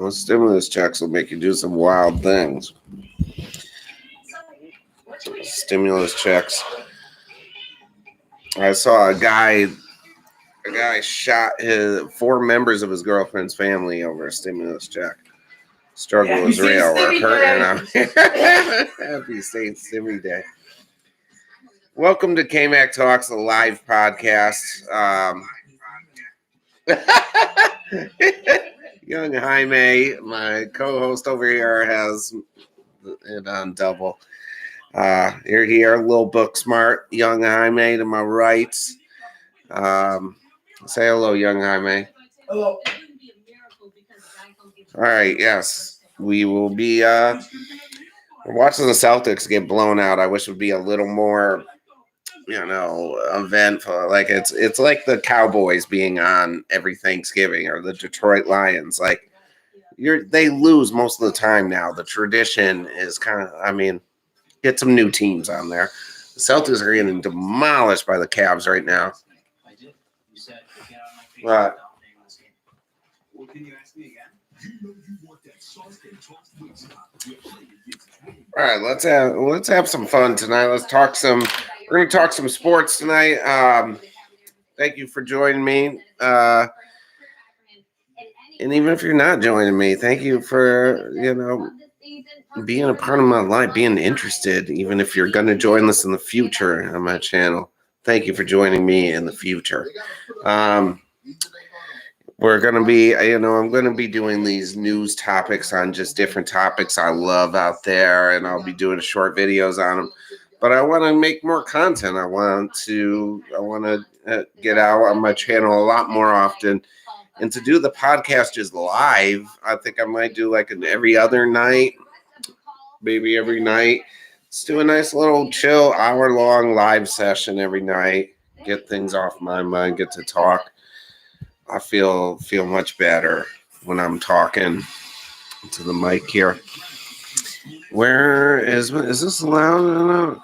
Those stimulus checks will make you do some wild things. Stimulus checks. I saw a guy shot 4 members of his girlfriend's family over a stimulus check. Struggle is real. We're hurting out. Happy St. Stimmy Day. Welcome to KMaccTalks, the live podcast. Young Jaime, my co-host over here, has it on double. You're here, little book smart, young Jaime to my right. Say hello, young Jaime. Hello. All right, yes. We will be watching the Celtics get blown out. I wish it would be a little more, eventful. Like it's like the Cowboys being on every Thanksgiving or the Detroit Lions. Like they lose most of the time now. The tradition is get some new teams on there. The Celtics are getting demolished by the Cavs right now. Right. Well, can you ask me again? All right, let's have some fun tonight. We're going to talk some sports tonight. Thank you for joining me. And even if you're not joining me, thank you for, being a part of my life, being interested, even if you're going to join us in the future on my channel. Thank you for joining me in the future. We're going to be, I'm going to be doing these news topics on just different topics I love out there, and I'll be doing short videos on them. But I want to make more content. I want to get out on my channel a lot more often. And to do the podcast just live, I think I might do like an every other night, maybe every night. Let's do a nice little chill hour-long live session every night. Get things off my mind, get to talk. I feel much better when I'm talking to the mic here. Where is this loud enough?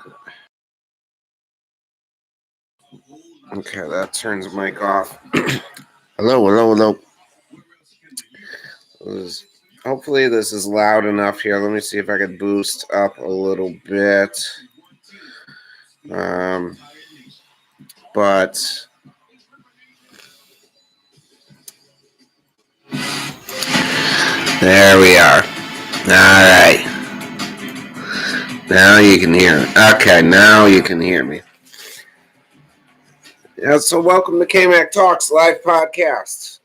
Okay, that turns the mic off. Hello. Hopefully this is loud enough here. Let me see if I can boost up a little bit. But there we are. All right. Now you can hear me. Okay, now you can hear me. Yeah, so welcome to KMaccTalks live podcast.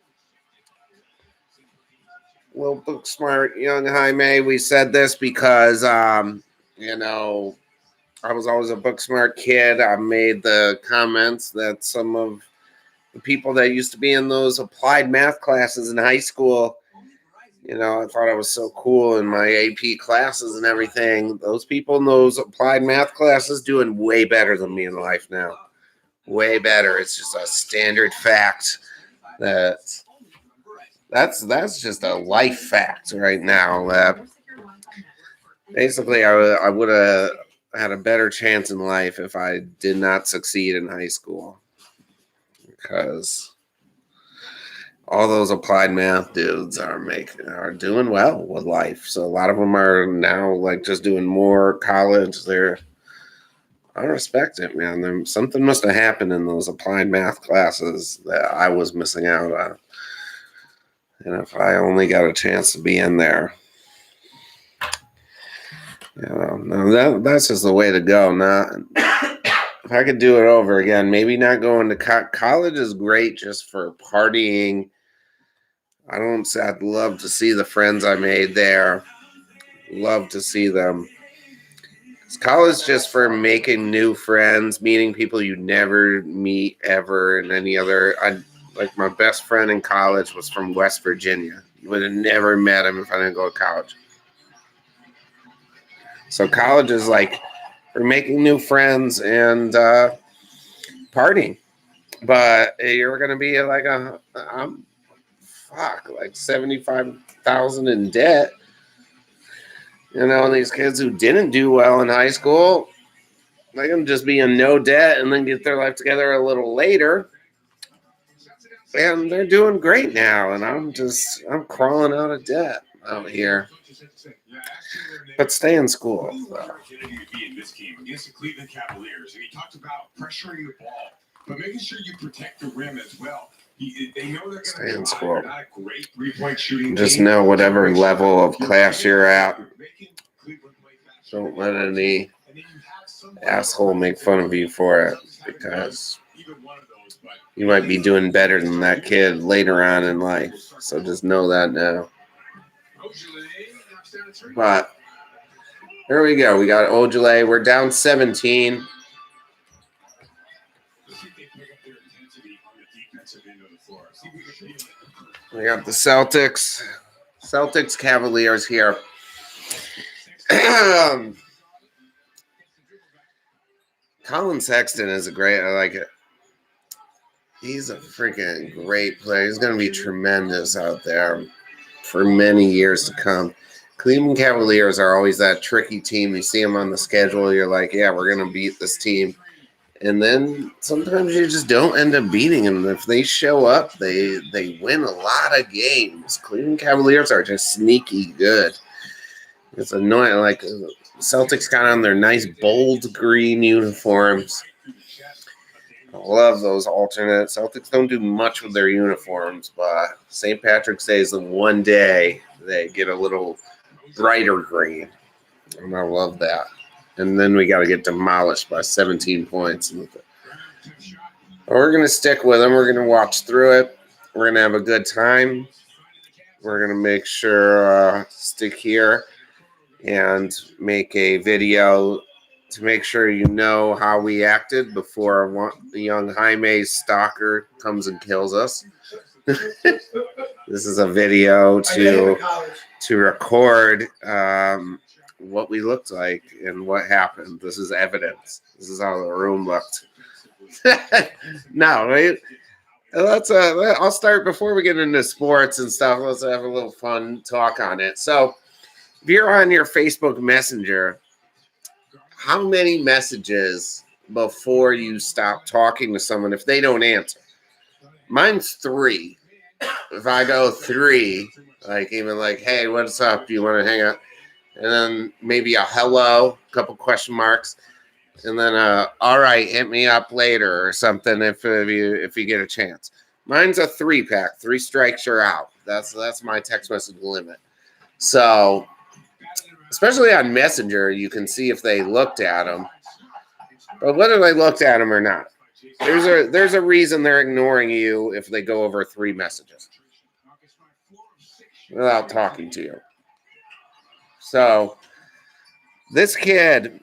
Little book smart, young Jaime. We said this because, I was always a book smart kid. I made the comments that some of the people that used to be in those applied math classes in high school, I thought I was so cool in my AP classes and everything. Those people in those applied math classes doing way better than me in life now. Way better. It's just a standard fact that's just a life fact right now. That basically I would have had a better chance in life if I did not succeed in high school, because all those applied math dudes are doing well with life. So a lot of them are now like just doing more college. I respect it, man. Something must have happened in those applied math classes that I was missing out on. And if I only got a chance to be in there, that's just the way to go. If I could do it over again, maybe not going to college is great just for partying. I'd love to see the friends I made there. Love to see them. College just for making new friends, meeting people you never meet ever in any other. Like my best friend in college was from West Virginia. Would have never met him if I didn't go to college. So college is like for making new friends and partying. But you're going to be like like $75,000 in debt. These kids who didn't do well in high school, they can just be in no debt and then get their life together a little later. And they're doing great now, and I'm crawling out of debt out here. But stay in school. Against the Cleveland Cavaliers, and he talked about pressuring the ball, but making sure you protect the rim as well. They know they're stay in school. Not a great three-point shooting. Just know whatever level of class you're at, don't let any asshole make fun of you for it, because you might be doing better than that kid later on in life. So just know that now. But here we go. We got Ojale. We're down 17. We got the Celtics. Celtics Cavaliers here. Colin Sexton is I like it. He's a freaking great player. He's going to be tremendous out there for many years to come. Cleveland Cavaliers are always that tricky team. You see them on the schedule, you're like, yeah, we're going to beat this team. And then sometimes you just don't end up beating them. If they show up, they win a lot of games. Cleveland Cavaliers are just sneaky good. It's annoying. Like, Celtics got on their nice bold green uniforms. I love those alternate. Celtics don't do much with their uniforms, but St. Patrick's Day is the one day they get a little brighter green. And I love that. And then we got to get demolished by 17 points. We're going to stick with them. We're going to watch through it. We're going to have a good time. We're going to make sure stick here and make a video to make sure you know how we acted before the young Jaime stalker comes and kills us. This is a video to record what we looked like and what happened. This is evidence. This is how the room looked. No, right? I'll start before we get into sports and stuff. Let's have a little fun talk on it. So, if you're on your Facebook Messenger, how many messages before you stop talking to someone if they don't answer? Mine's 3. If I go 3, like even like, hey, what's up? Do you want to hang out? And then maybe a hello, a couple question marks, and then all right, hit me up later or something if you get a chance. Mine's a 3-pack. 3 strikes, you're out. That's my text message limit. So, especially on Messenger, you can see if they looked at them. But whether they looked at them or not, there's a reason they're ignoring you if they go over 3 messages without talking to you. So, this kid,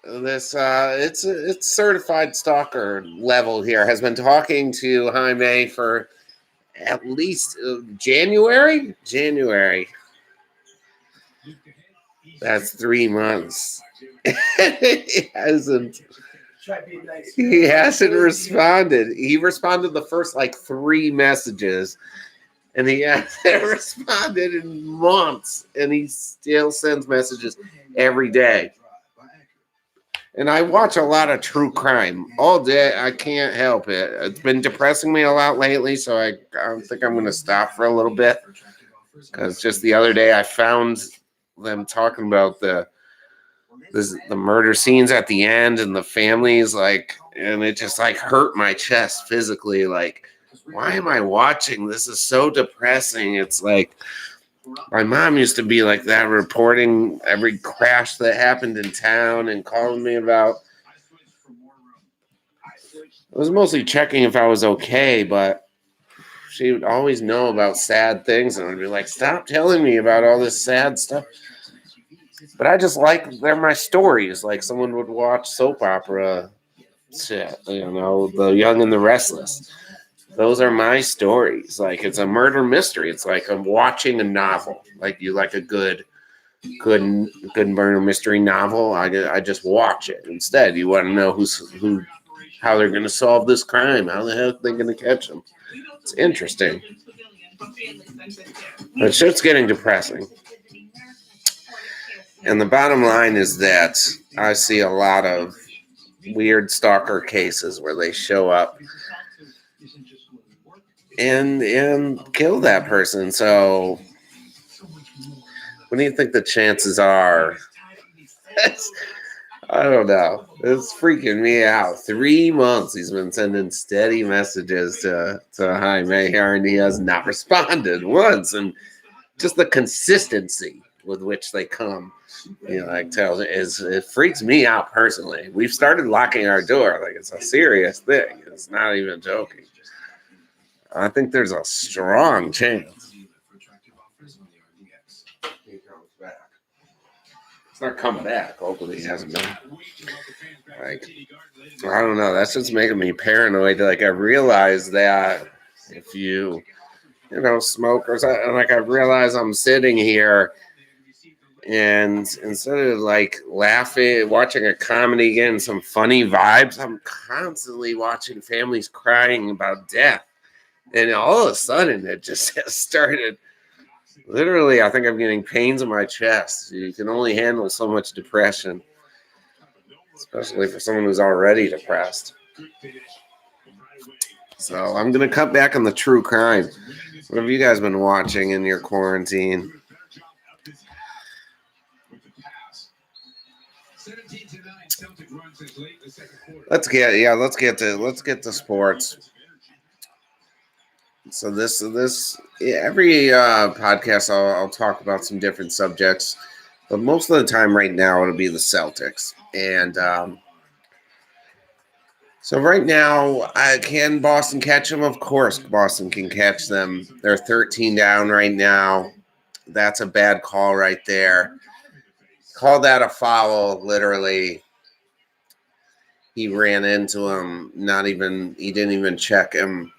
it's certified stalker level here, has been talking to Jaime for at least January. That's 3 months. He hasn't responded. He responded the first 3 messages. And he hasn't responded in months, and he still sends messages every day. And I watch a lot of true crime all day. I can't help it. It's been depressing me a lot lately, so I think I'm going to stop for a little bit. Because just the other day I found them talking about the murder scenes at the end and the families, and it just hurt my chest physically, why am I watching? This is so depressing. It's like my mom used to be like that, reporting every crash that happened in town and calling me about. I was mostly checking if I was okay, but she would always know about sad things, and I'd be like, stop telling me about all this sad stuff. But I just they're my stories. Like someone would watch soap opera shit, The Young and the Restless. Those are my stories. It's a murder mystery. It's like I'm watching a novel. Like you like a good murder mystery novel. I just watch it. Instead, you want to know how they're going to solve this crime. How the heck are they going to catch them? It's interesting. But shit's getting depressing. And the bottom line is that I see a lot of weird stalker cases where they show up and kill that person. So what do you think the chances are? I don't know. It's freaking me out. 3 months he's been sending steady messages to Jaime here, and he has not responded once. And just the consistency with which they come, like tells it freaks me out personally. We've started locking our door like it's a serious thing. It's not even joking. I think there's a strong chance he comes back. It's not coming back. Hopefully he hasn't been. Like, I don't know. That's just making me paranoid. Like, I realize that if you smoke or something, like I realize I'm sitting here and instead of like laughing, watching a comedy, getting some funny vibes, I'm constantly watching families crying about death. And all of a sudden it just has started. Literally, I think I'm getting pains in my chest. You can only handle so much depression, especially for someone who's already depressed. So I'm going to cut back on the true crime. What have you guys been watching in your quarantine? Let's get to sports. So every podcast I'll talk about some different subjects, but most of the time right now it'll be the Celtics. And so right now, can Boston catch them? Of course, Boston can catch them. They're 13 down right now. That's a bad call right there. Call that a foul, literally. He ran into him. He didn't even check him.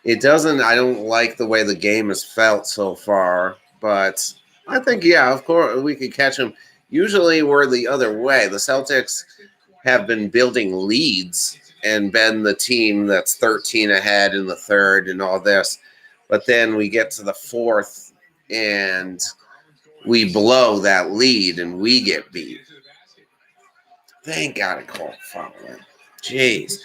I don't like the way the game has felt so far, but I think, yeah, of course, we could catch them. Usually we're the other way. The Celtics have been building leads and been the team that's 13 ahead in the third and all this. But then we get to the fourth and we blow that lead and we get beat. Thank God I called foul. Jeez.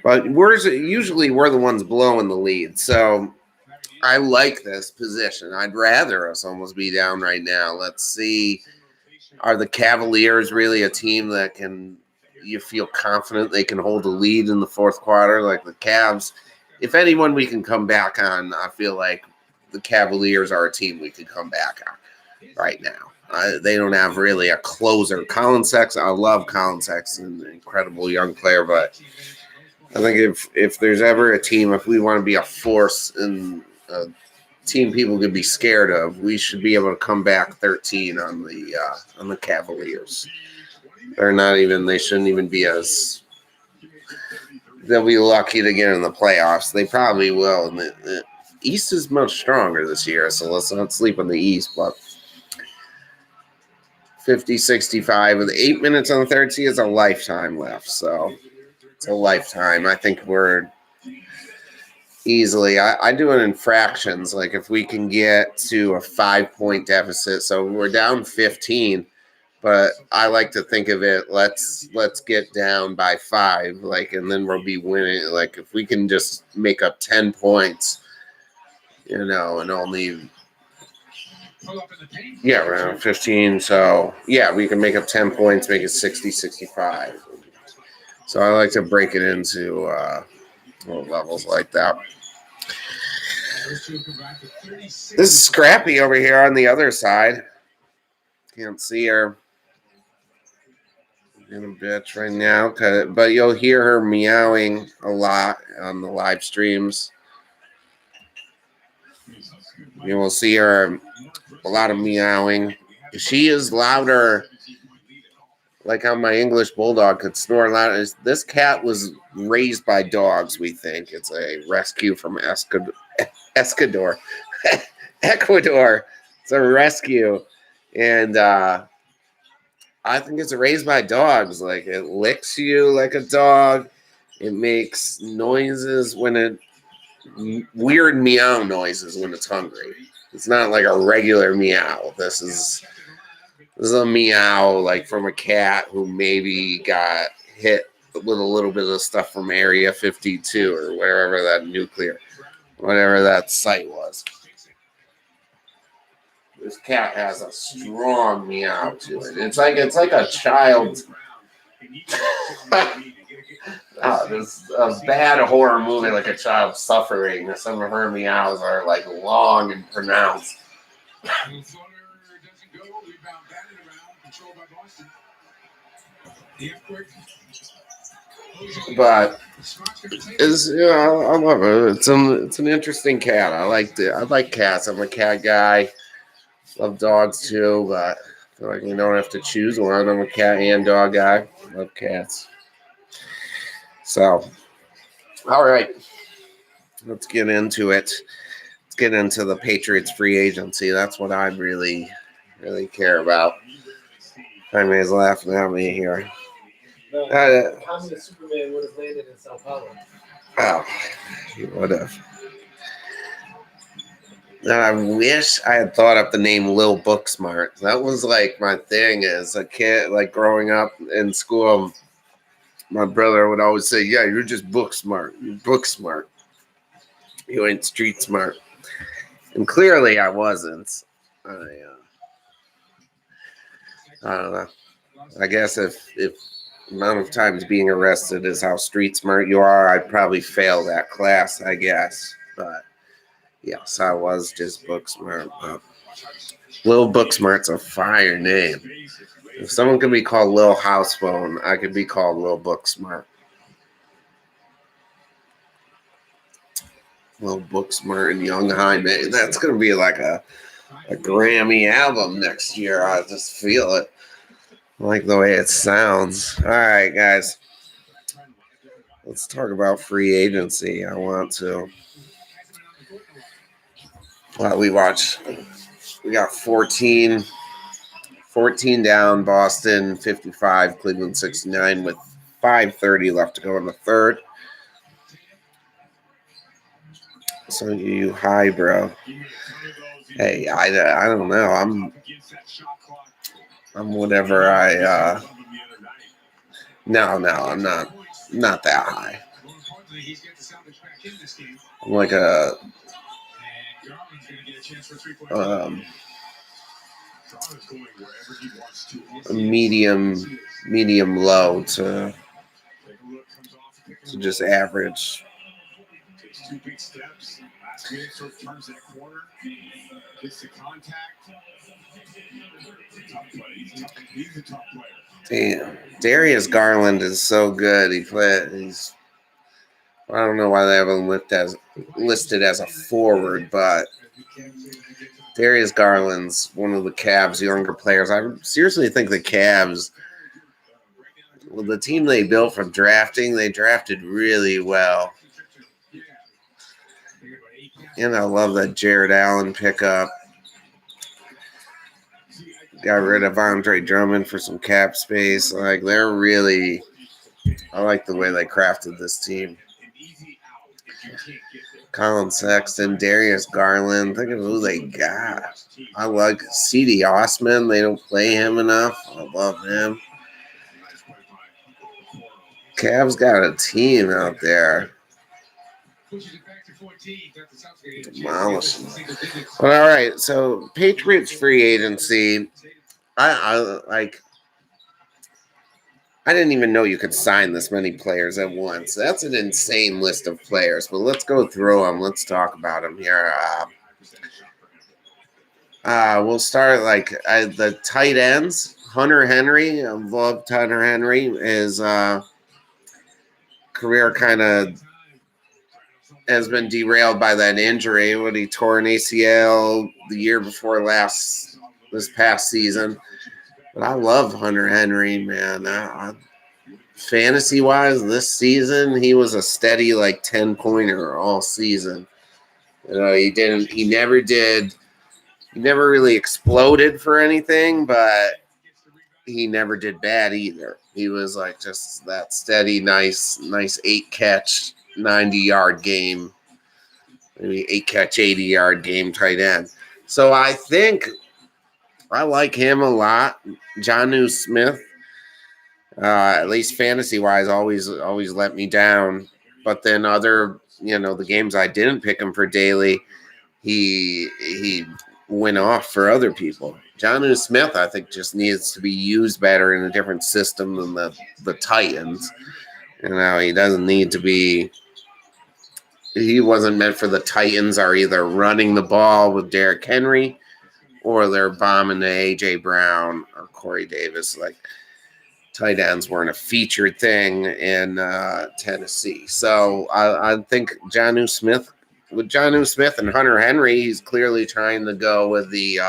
But usually we're the ones blowing the lead. So I like this position. I'd rather us almost be down right now. Let's see. Are the Cavaliers really a team that you feel confident they can hold the lead in the fourth quarter like the Cavs? If anyone we can come back on, I feel like the Cavaliers are a team we could come back on right now. They don't have really a closer. Colin Sexton, I love Colin Sexton, an incredible young player, but I think if there's ever a team, if we want to be a force and a team people could be scared of, we should be able to come back 13 on the Cavaliers. They shouldn't even be they'll be lucky to get in the playoffs. They probably will. And the East is much stronger this year, so let's not sleep on the East, but 50-65 with 8 minutes on the third tee is a lifetime left, so it's a lifetime. I think we're easily. I do it in fractions. Like if we can get to a 5-point deficit, so we're down 15, but I like to think of it. Let's get down by 5, and then we'll be winning. Like if we can just make up 10 points, and only. Yeah, around 15. So, yeah, we can make up 10 points, make it 60-65. So I like to break it into levels like that. This is Scrappy over here on the other side. Can't see her. In a bitch right now, but you'll hear her meowing a lot on the live streams. You will see her a lot of meowing. She is louder, like how my English bulldog could snore louder. This cat was raised by dogs, we think. It's a rescue from Ecuador. Ecuador. It's a rescue. And I think it's raised by dogs. Like it licks you like a dog. It makes noises weird meow noises when it's hungry. It's not like a regular meow. This is a meow like from a cat who maybe got hit with a little bit of stuff from Area 52 or wherever that nuclear. whatever that site was. This cat has a strong meow to it. It's like a child. This a bad horror movie, like a child suffering. Some of her meows are like long and pronounced. But it's, I love it. It's an interesting cat. I like cats. I'm a cat guy. Love dogs too, but I feel like you don't have to choose one. I'm a cat and dog guy. Love cats. So, all right, let's get into it. Let's get into the Patriots free agency. That's what I really care about. Jaime's laughing at me here. How many Superman would have landed in Sao Paulo? Oh, he would have. Now, I wish I had thought up the name Lil Booksmart. That was like my thing as a kid, like growing up in school. My brother would always say, "Yeah, you're just book smart. You're book smart. You ain't street smart." And clearly, I wasn't. I don't know. I guess if amount of times being arrested is how street smart you are, I'd probably fail that class, I guess. But yes, I was just book smart. But Lil Booksmart's a fire name. If someone could be called Lil Housephone, I could be called Lil Booksmart. Lil Booksmart and Young Jaime. That's going to be like a Grammy album next year. I just feel it. I like the way it sounds. All right, guys. Let's talk about free agency. I want to. Well, we got 14 down, Boston 55, Cleveland 69 with 5:30 left to go in the third. So you high, bro. Hey, I don't know. I'm whatever No, I'm not that high. I'm like a medium low to just average. Damn, Darius Garland is so good. I don't know why they have him listed as a forward, but Darius Garland's one of the Cavs' younger players. I seriously think the Cavs, well, the team they built from drafting, they drafted really well. And I love that Jared Allen pickup. Got rid of Andre Drummond for some cap space. Like, I like the way they crafted this team. Colin Sexton, Darius Garland. Think of who they got. I like C.D. Osman. They don't play him enough. I love him. Cavs got a team out there. Demolishing. But all right, so Patriots free agency. I didn't even know you could sign this many players at once. That's an insane list of players. But let's go through them. Let's talk about them here. We'll start the tight ends. Hunter Henry. I love Hunter Henry. His career kind of has been derailed by that injury when he tore an ACL the year before this past season. But I love Hunter Henry, man. Fantasy-wise, this season, he was a steady 10-pointer all season. He never really exploded for anything, but he never did bad either. He was just that steady, nice 8-catch, 90-yard game. Maybe 8-catch, 80-yard game tight end. So I think I like him a lot. Jonnu Smith, at least fantasy-wise, always let me down. But then other the games I didn't pick him for daily, he went off for other people. Jonnu Smith, I think, just needs to be used better in a different system than the Titans. He doesn't need to be. He wasn't meant for the Titans. Are either running the ball with Derrick Henry, or they're bombing to A.J. Brown or Corey Davis. Like, tight ends weren't a featured thing in Tennessee. So I think Jonnu Smith, with Jonnu Smith and Hunter Henry, he's clearly trying to go with the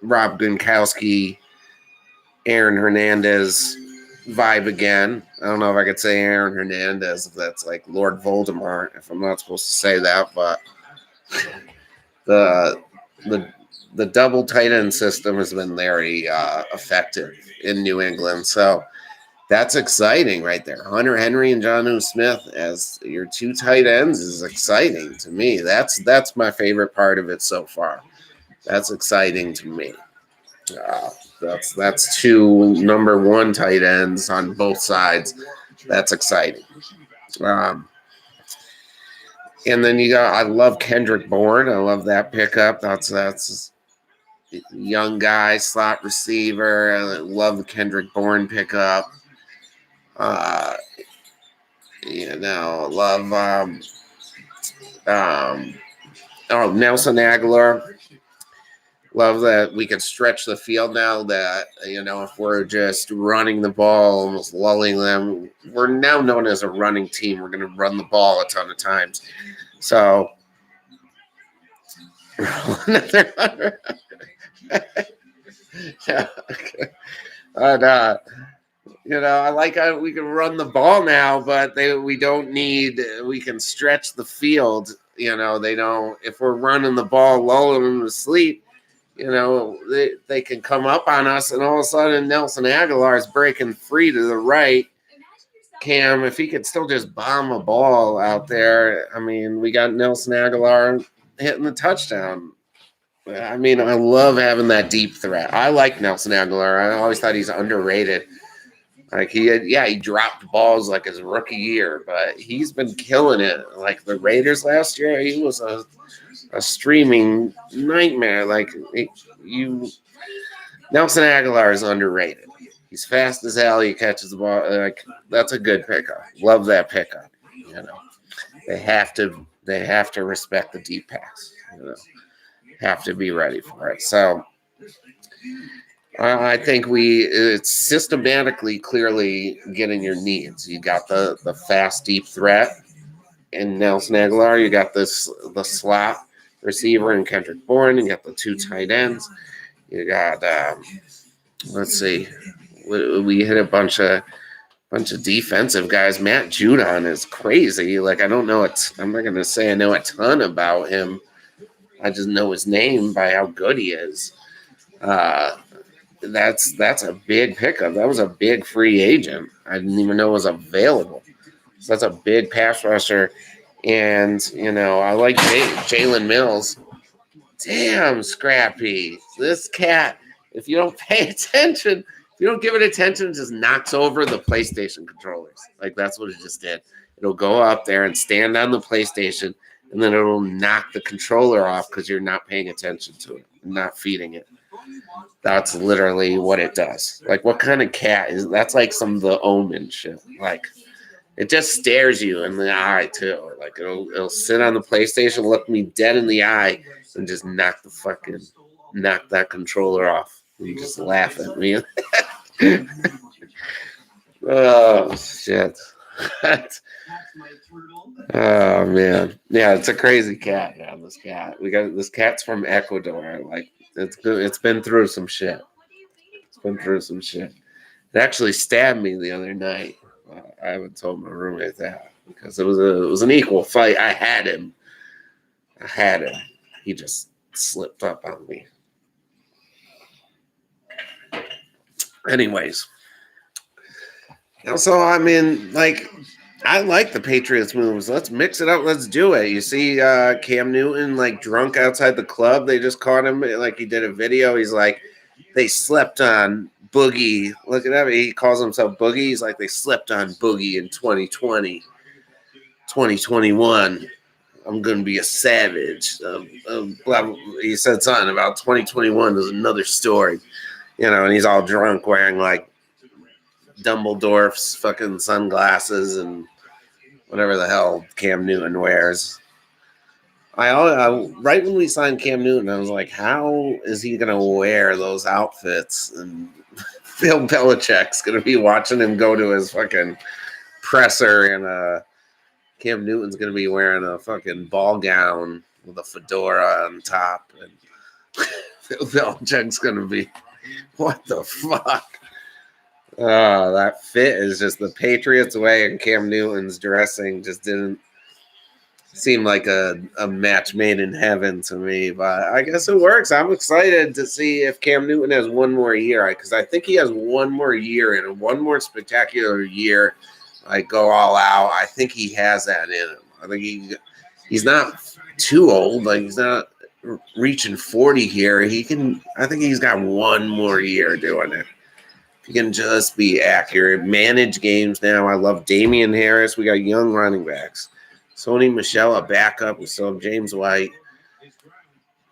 Rob Gronkowski, Aaron Hernandez vibe again. I don't know if I could say Aaron Hernandez if that's like Lord Voldemort, if I'm not supposed to say that, but the double tight end system has been very effective in New England. So that's exciting right there. Hunter Henry and Jonnu Smith as your two tight ends is exciting to me. That's my favorite part of it so far. That's exciting to me. That's two number one tight ends on both sides. That's exciting. And then I love Kendrick Bourne. I love that pickup. That's young guy, slot receiver. I love the Kendrick Bourne pickup. Love Nelson Aguilar. Love that we can stretch the field now that, if we're just running the ball, almost lulling them, we're now known as a running team. We're going to run the ball a ton of times. So, I like how we can run the ball now, but we can stretch the field. If we're running the ball, lulling them to sleep, they can come up on us, and all of a sudden Nelson Aguilar is breaking free to the right. Cam, if he could still just bomb a ball out there, we got Nelson Aguilar hitting the touchdown. I love having that deep threat. I like Nelson Aguilar. I always thought he's underrated. Like he dropped balls like his rookie year, but he's been killing it. Like the Raiders last year, he was a streaming nightmare. Nelson Aguilar is underrated. He's fast as hell. He catches the ball. That's a good pickup. Love that pickup. They have to respect the deep pass. Have to be ready for it. So I think it's systematically, clearly getting your needs. You got the fast, deep threat in Nelson Aguilar. You got the slot receiver in Kendrick Bourne. You got the two tight ends. You got let's see, we hit a bunch of defensive guys. Matt Judon is crazy. Like I don't know I'm not gonna say I know a ton about him. I just know his name by how good he is. That's a big pickup. That was a big free agent. I didn't even know it was available. So that's a big pass rusher. And, I like Jalen Mills. Damn, Scrappy. This cat, if you don't pay attention, if you don't give it attention, it just knocks over the PlayStation controllers. Like, that's what it just did. It'll go up there and stand on the PlayStation, and then it'll knock the controller off because you're not paying attention to it, not feeding it. That's literally what it does. Like, what kind of cat is that's? Like some of the Omen shit. Like, it just stares you in the eye too. Like it'll sit on the PlayStation, look me dead in the eye, and just knock that controller off. And just laugh at me. Oh shit. Oh man. Yeah, it's a crazy cat, man. This cat. This cat's from Ecuador. Like it's good. It's been through some shit. It actually stabbed me the other night. I haven't told my roommate that because it was an equal fight. I had him. He just slipped up on me. Anyways. So, I like the Patriots moves. Let's mix it up. Let's do it. You see Cam Newton, drunk outside the club. They just caught him. He did a video. He's like, they slept on Boogie. Look at that. He calls himself Boogie. He's like, they slept on Boogie in 2020, 2021. I'm going to be a savage. He said something about 2021. There's another story, and he's all drunk wearing like Dumbledore's fucking sunglasses and whatever the hell Cam Newton wears. I right when we signed Cam Newton, I was like, how is he going to wear those outfits? And Bill Belichick's going to be watching him go to his fucking presser, and Cam Newton's going to be wearing a fucking ball gown with a fedora on top. And Bill Belichick's going to be, what the fuck? That fit is just the Patriots way, and Cam Newton's dressing just didn't seem like a match made in heaven to me, but I guess it works. I'm excited to see if Cam Newton has one more year, because I think he has one more year and one more spectacular year. Like, go all out. I think he has that in him. I think he's not too old. Like, he's not reaching 40 here. I think he's got one more year doing it. He can just be accurate, manage games now. I love Damian Harris. We got young running backs. Sony Michel, a backup. We still have James White.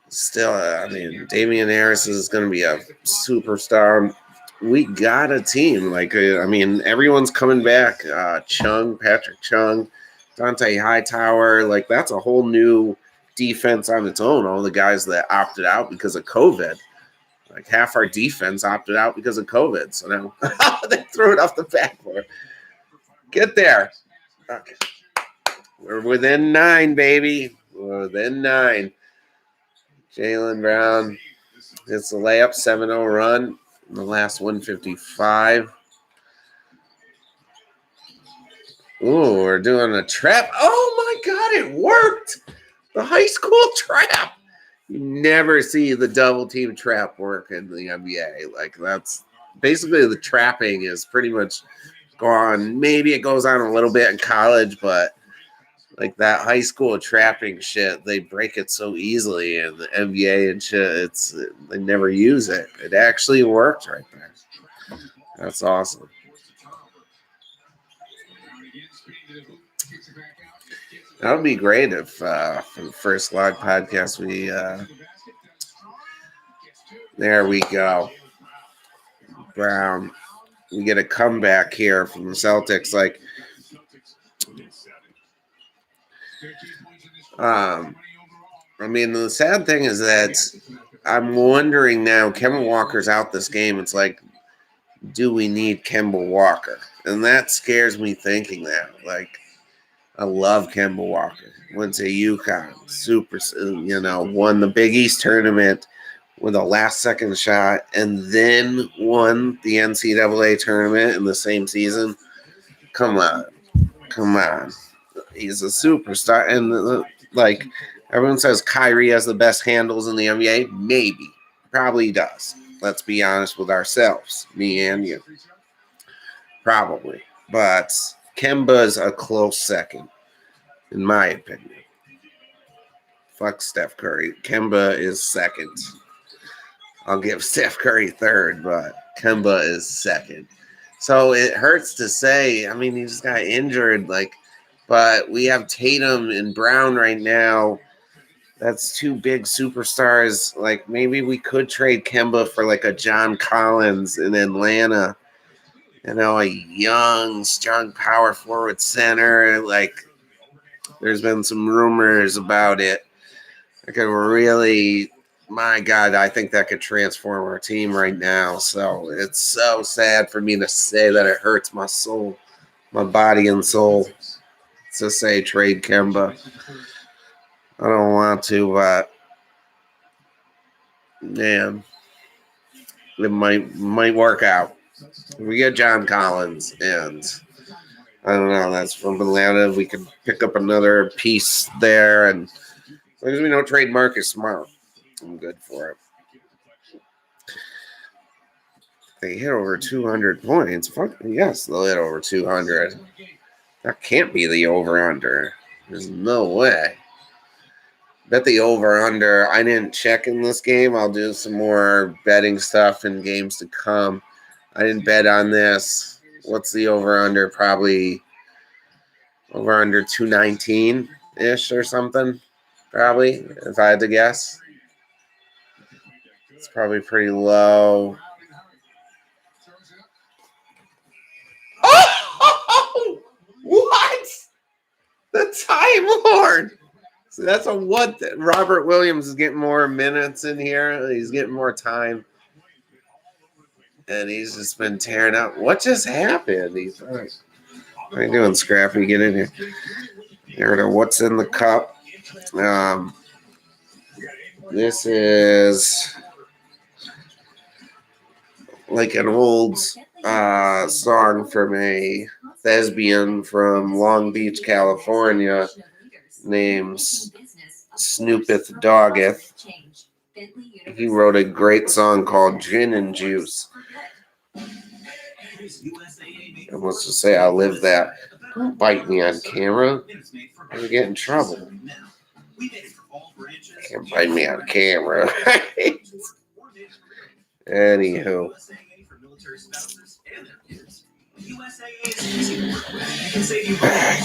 Still, Damian Harris is going to be a superstar. We got a team. Everyone's coming back. Patrick Chung, Dante Hightower. Like, that's a whole new defense on its own. All the guys that opted out because of COVID. Like, half our defense opted out because of COVID. So now they threw it off the backboard. Get there. Okay. We're within 9, baby. We're within 9. Jaylen Brown gets the layup, 7-0 run in the last 155. Ooh, we're doing a trap. Oh, my God, it worked. The high school trap. You never see the double team trap work in the NBA. Like, that's basically the trapping is pretty much gone. Maybe it goes on a little bit in college, but like that high school trapping shit, they break it so easily in the NBA and shit. They never use it. It actually worked right there. That's awesome. That would be great if for the First Log podcast there we go. Brown. We get a comeback here from the Celtics. Like, the sad thing is that I'm wondering now, Kemba Walker's out this game. It's like, do we need Kemba Walker? And that scares me thinking that. Like, I love Kemba Walker. Went to UConn, won the Big East tournament with a last-second shot, and then won the NCAA tournament in the same season. Come on. He's a superstar. And, everyone says Kyrie has the best handles in the NBA. Maybe. Probably does. Let's be honest with ourselves, me and you. Probably. But Kemba's a close second, in my opinion. Fuck Steph Curry. Kemba is second. I'll give Steph Curry third, but Kemba is second. So it hurts to say. He just got injured. But we have Tatum and Brown right now. That's two big superstars. Like, maybe we could trade Kemba for like a John Collins in Atlanta. A young, strong power forward center. Like, there's been some rumors about it. My God, I think that could transform our team right now. So it's so sad for me to say that. It hurts my soul, my body and soul, to say trade Kemba. I don't want to, but man, it might work out. We get John Collins, and I don't know, that's from Atlanta. We could pick up another piece there, and as long as we don't trade Marcus Smart, I'm good for it. They hit over 200 points. Fuck, yes, they'll hit over 200. That can't be the over-under. There's no way. Bet the over-under. I didn't check in this game. I'll do some more betting stuff in games to come. I didn't bet on this. What's the over-under? Probably over-under 219-ish or something. Probably, if I had to guess. It's probably pretty low. Oh! What? The Time Lord! So that's a what? Robert Williams is getting more minutes in here. He's getting more time. And he's just been tearing up. What just happened? He's like, how you doing, Scrappy? Get in here. Here to what's in the cup. This is like an old song from a thespian from Long Beach, California, named Snoopeth Doggeth. He wrote a great song called Gin and Juice. And let's just say I live that. Don't bite me on camera. I'm gonna get in trouble. Can't bite me on camera. Anywho.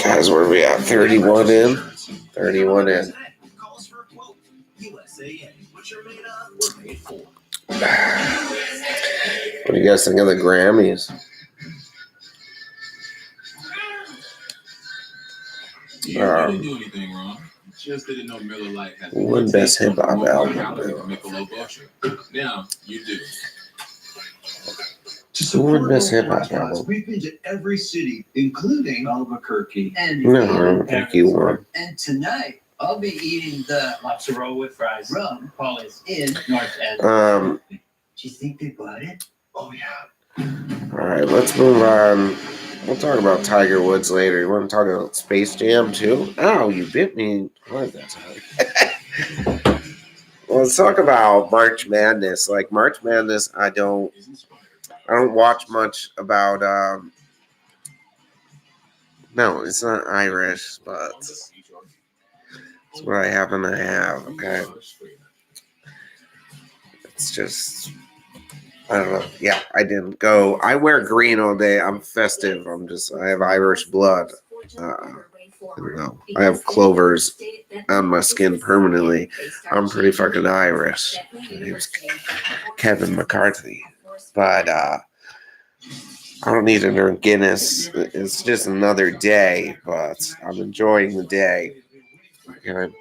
Guys, where are we at? 31 in? 31 in. What do you guys think of the Grammys? Didn't do anything wrong. Just didn't know Miller Lite had One best hip hop album. Now you do. One best hip hop album. We've been to every city, including Albuquerque. And No, I don't think you won. And tonight, I'll be eating the Lobster roll with fries. rum Polly's. in North End. Do you think they bought it? Oh yeah. All right, let's move on. We'll talk about Tiger Woods later. You want to talk about Space Jam too? Oh, you bit me. What? That's hard. Well, let's talk about March Madness. Like March Madness, I don't watch much about. No, it's not Irish, but it's what I happen to have. Okay, it's just. I don't know. Yeah, I didn't go. I wear green all day. I'm festive. I have Irish blood. I have clovers on my skin permanently. I'm pretty fucking Irish. He was Kevin McCarthy. But I don't need to drink Guinness. It's just another day, but I'm enjoying the day. Okay.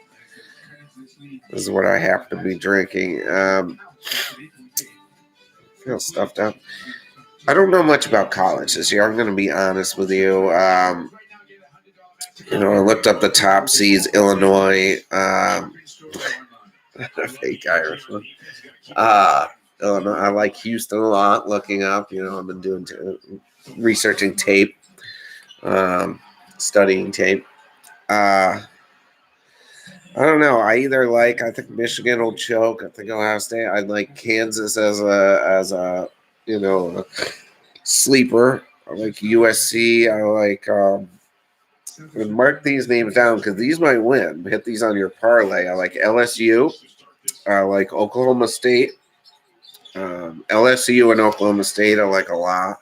This is what I have to be drinking. Feel stuffed up. I don't know much about college this year. I'm going to be honest with you. I looked up the top seeds. Illinois. Fake Irish one. Illinois. I like Houston a lot. Looking up, I've been doing researching tape, studying tape. I don't know. I think Michigan will choke. I think Ohio State. I like Kansas as a sleeper. I like USC. I like mark these names down because these might win. Hit these on your parlay. I like LSU. I like Oklahoma State. LSU and Oklahoma State I like a lot.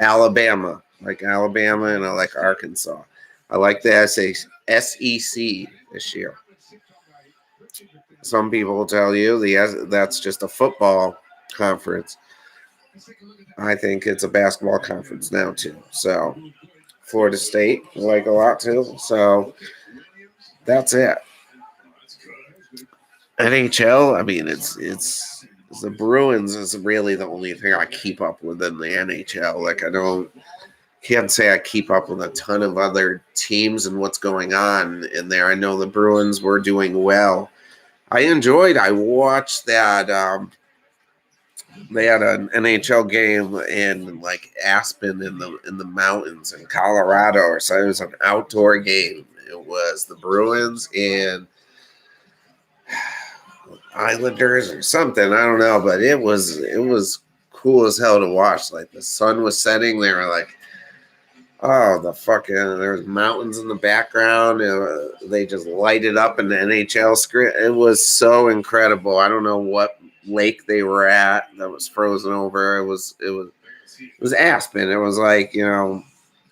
Alabama. I like Alabama, and I like Arkansas. I like the SEC this year. Some people will tell you that's just a football conference. I think it's a basketball conference now too. So Florida State I like a lot too. So that's it. NHL, I mean, it's the Bruins is really the only thing I keep up with in the NHL. Like can't say I keep up with a ton of other teams and what's going on in there. I know the Bruins were doing well. I watched that. They had an NHL game in like Aspen in the mountains in Colorado, or so. It was an outdoor game. It was the Bruins and Islanders or something. I don't know, but it was cool as hell to watch. Like the sun was setting. They were like, oh, there's mountains in the background. They just lighted up in the NHL screen. It was so incredible. I don't know what lake they were at that was frozen over. It was was Aspen. It was like, you know,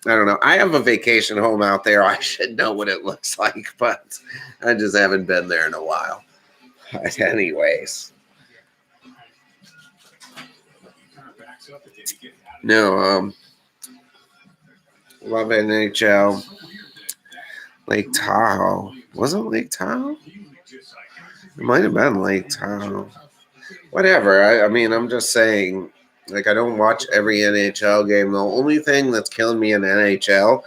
I don't know. I have a vacation home out there. I should know what it looks like, but I just haven't been there in a while. But anyways. No, love NHL. Lake Tahoe. Was it Lake Tahoe? It might have been Lake Tahoe. Whatever. I mean, I'm just saying, like, I don't watch every NHL game. The only thing that's killing me in NHL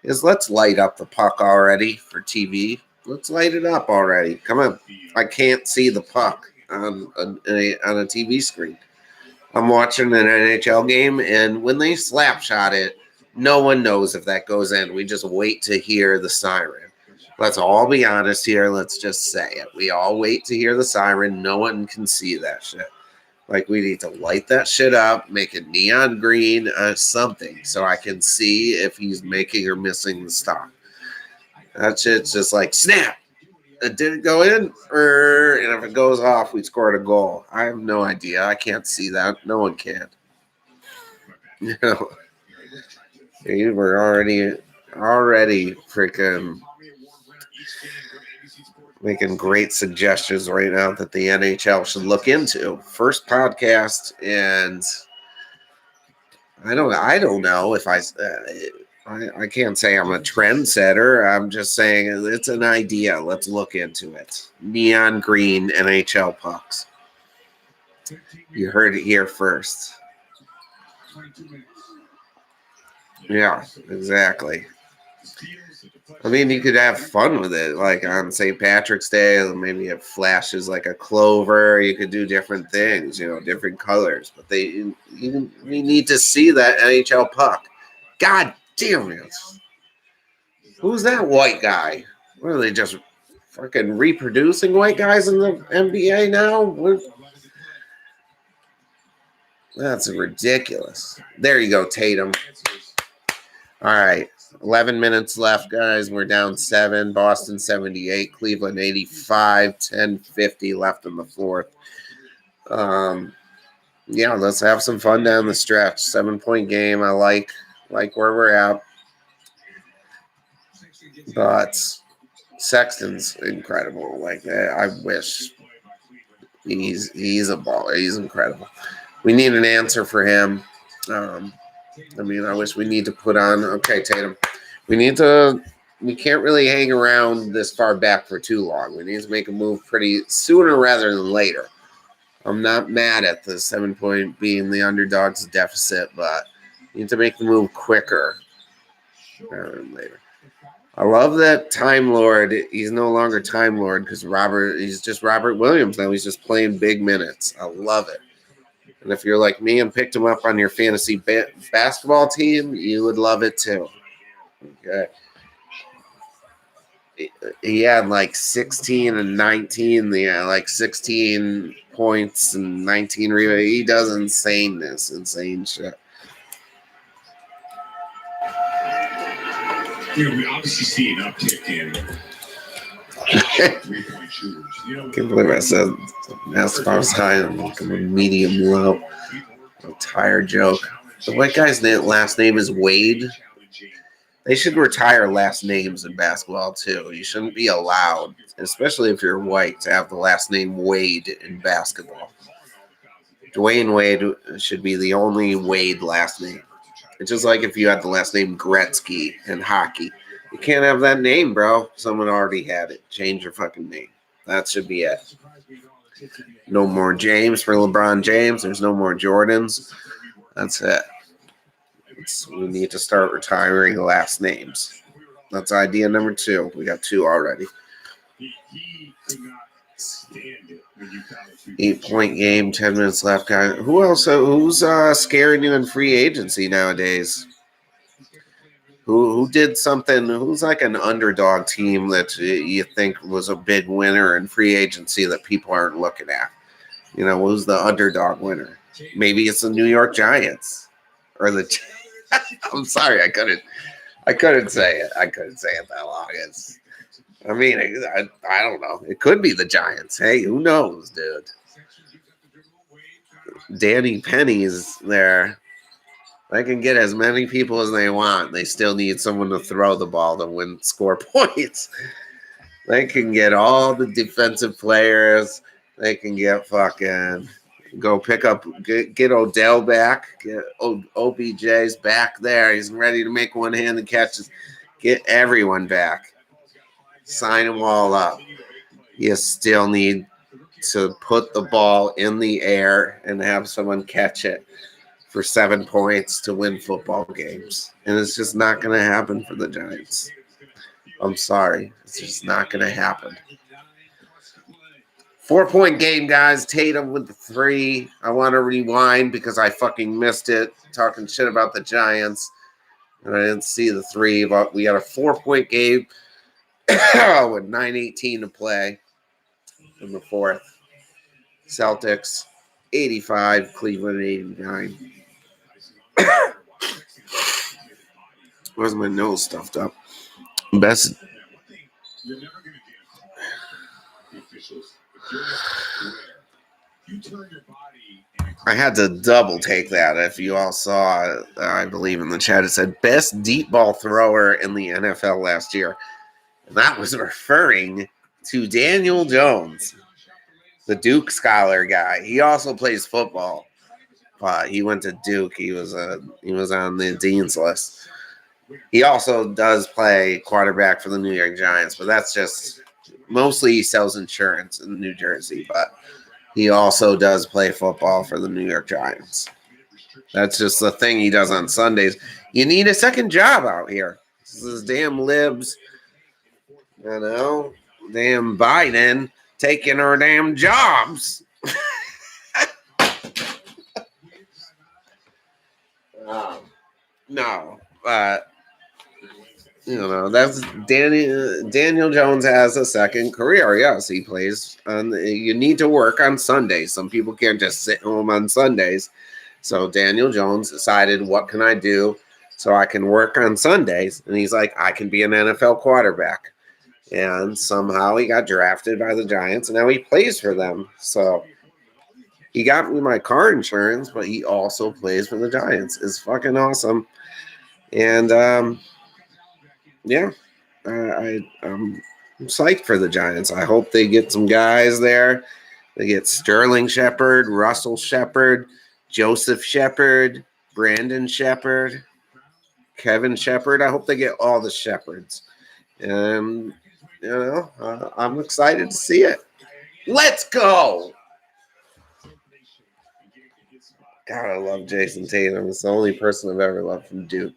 is let's light up the puck already for TV. Let's light it up already. Come on. I can't see the puck on a TV screen. I'm watching an NHL game, and when they slap shot it, no one knows if that goes in. We just wait to hear the siren. Let's all be honest here. Let's just say it. We all wait to hear the siren. No one can see that shit. Like, we need to light that shit up, make it neon green, something, so I can see if he's making or missing the stop. That shit's just like, snap. Did it go in? And if it goes off, we scored a goal. I have no idea. I can't see that. No one can. You know, you were already freaking making great suggestions right now that the NHL should look into. First podcast, and I don't know if I can't say I'm a trendsetter. I'm just saying it's an idea. Let's look into it. Neon green NHL pucks. You heard it here first. Yeah, exactly. I mean, you could have fun with it, like on St. Patrick's Day. Maybe it flashes like a clover. You could do different things, you know, different colors. But we need to see that NHL puck. God damn it! Who's that white guy? What are they just fucking reproducing white guys in the NBA now? That's ridiculous. There you go, Tatum. All right. 11 minutes left, guys. We're down 7. Boston 78, Cleveland 85, 10:50 left in the fourth. Yeah, let's have some fun down the stretch. 7-point game. I like where we're at. But Sexton's incredible. Like, I wish he's a baller. He's incredible. We need an answer for him. I wish we need to put on. Okay, Tatum. We can't really hang around this far back for too long. We need to make a move pretty sooner rather than later. I'm not mad at the 7-point being the underdog's deficit, but we need to make the move quicker rather than later. I love that Time Lord. He's no longer Time Lord because he's just Robert Williams now. He's just playing big minutes. I love it. And if you're like me and picked him up on your fantasy basketball team, you would love it too. Okay. He had like 16 and 19, like 16 points and 19 rebounds. He does insane shit. We obviously see an uptick in 3-point shooters. I can't believe I said Master's high and I'm a medium low. A tired joke. The white guy's last name is Wade. They should retire last names in basketball too. You shouldn't be allowed, especially if you're white, to have the last name Wade in basketball. Dwayne Wade should be the only Wade last name. It's just like if you had the last name Gretzky in hockey. You can't have that name, bro. Someone already had it. Change your fucking name. That should be it. No more James for LeBron James. There's no more Jordans. That's it. We need to start retiring last names. That's idea number 2. We got 2 already. 8-point game, 10 minutes left, guys. Who else? Who's scaring you in free agency nowadays? Who did something? Who's like an underdog team that you think was a big winner in free agency that people aren't looking at? You know, who's the underdog winner? Maybe it's the New York Giants or the. I'm sorry, I couldn't say it. I couldn't say it that long. I don't know. It could be the Giants. Hey, who knows, dude? Danny Penny's there. They can get as many people as they want. They still need someone to throw the ball to score points. They can get all the defensive players. They can get fucking go pick up, get Odell back. Get OBJ's back there. He's ready to make one-handed catches. Get everyone back. Sign them all up. You still need to put the ball in the air and have someone catch it for 7 points to win football games. And it's just not going to happen for the Giants. I'm sorry. It's just not going to happen. 4-point game, guys. Tatum with the 3. I want to rewind because I fucking missed it. Talking shit about the Giants. And I didn't see the 3. But we had a 4-point game with 9:18 to play in the 4th. Celtics 85, Cleveland 89. Where's my nose stuffed up? Best. I had to double take that. If you all saw, I believe in the chat, it said best deep ball thrower in the NFL last year. And that was referring to Daniel Jones, the Duke scholar guy. He also plays football. He went to Duke. He was on the dean's list. He also does play quarterback for the New York Giants, but that's just mostly he sells insurance in New Jersey, but he also does play football for the New York Giants. That's just the thing he does on Sundays. You need a second job out here. This is damn libs, damn Biden taking our damn jobs. No, that's Daniel Jones has a second career. Yes, he plays. You need to work on Sundays. Some people can't just sit home on Sundays. So Daniel Jones decided, what can I do so I can work on Sundays? And he's like, I can be an NFL quarterback. And somehow he got drafted by the Giants, and now he plays for them. So he got me my car insurance, but he also plays for the Giants. It's fucking awesome. And I'm psyched for the Giants. I hope they get some guys there. They get Sterling Shepard, Russell Shepard, Joseph Shepard, Brandon Shepard, Kevin Shepard. I hope they get all the Shepards. And, I'm excited to see it. Let's go. God, I love Jason Tatum. It's the only person I've ever loved from Duke.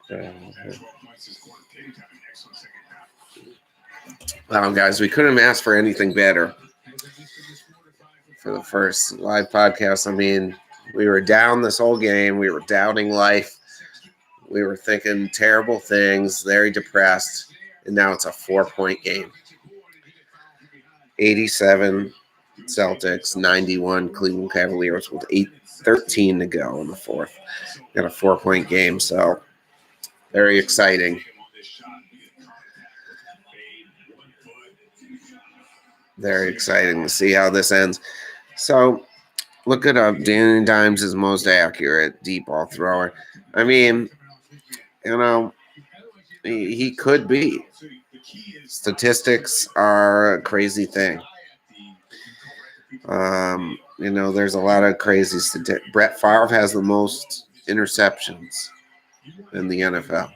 Wow, guys, we couldn't ask for anything better for the first live podcast. I mean, we were down this whole game. We were doubting life. We were thinking terrible things, very depressed. And now it's a 4-point game. 87 Celtics, 91 Cleveland Cavaliers with 13 to go in the 4th. Got a 4-point game, so very exciting. Very exciting to see how this ends. So, look it up. Danny Dimes is most accurate deep ball thrower. I mean, he could be. Statistics are a crazy thing. There's a lot of crazy statistics. Brett Favre has the most interceptions in the NFL.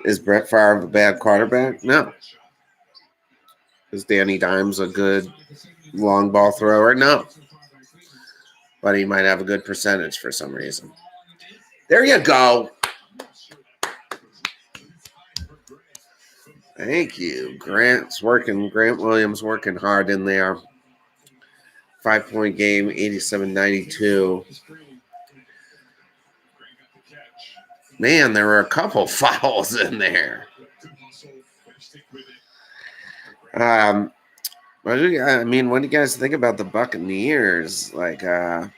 Is Brett Favre a bad quarterback? No. Is Danny Dimes a good long ball thrower? No. But he might have a good percentage for some reason. There you go. Thank you. Grant Williams working hard in there. 5-point game, 87-92. Man, there were a couple fouls in there. What do you guys think about the Buccaneers? I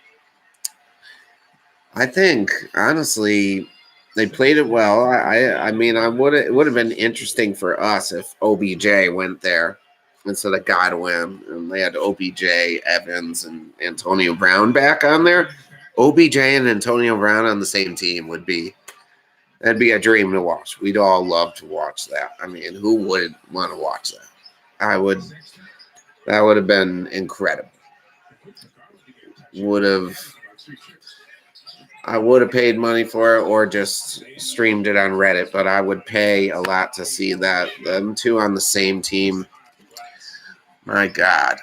think, honestly, they played it well. It would have been interesting for us if OBJ went there instead of Godwin, and they had OBJ, Evans, and Antonio Brown back on there. OBJ and Antonio Brown on the same team that'd be a dream to watch. We'd all love to watch that. I mean, who would want to watch that? That would have been incredible. I would have paid money for it or just streamed it on Reddit, but I would pay a lot to see them two on the same team. My God.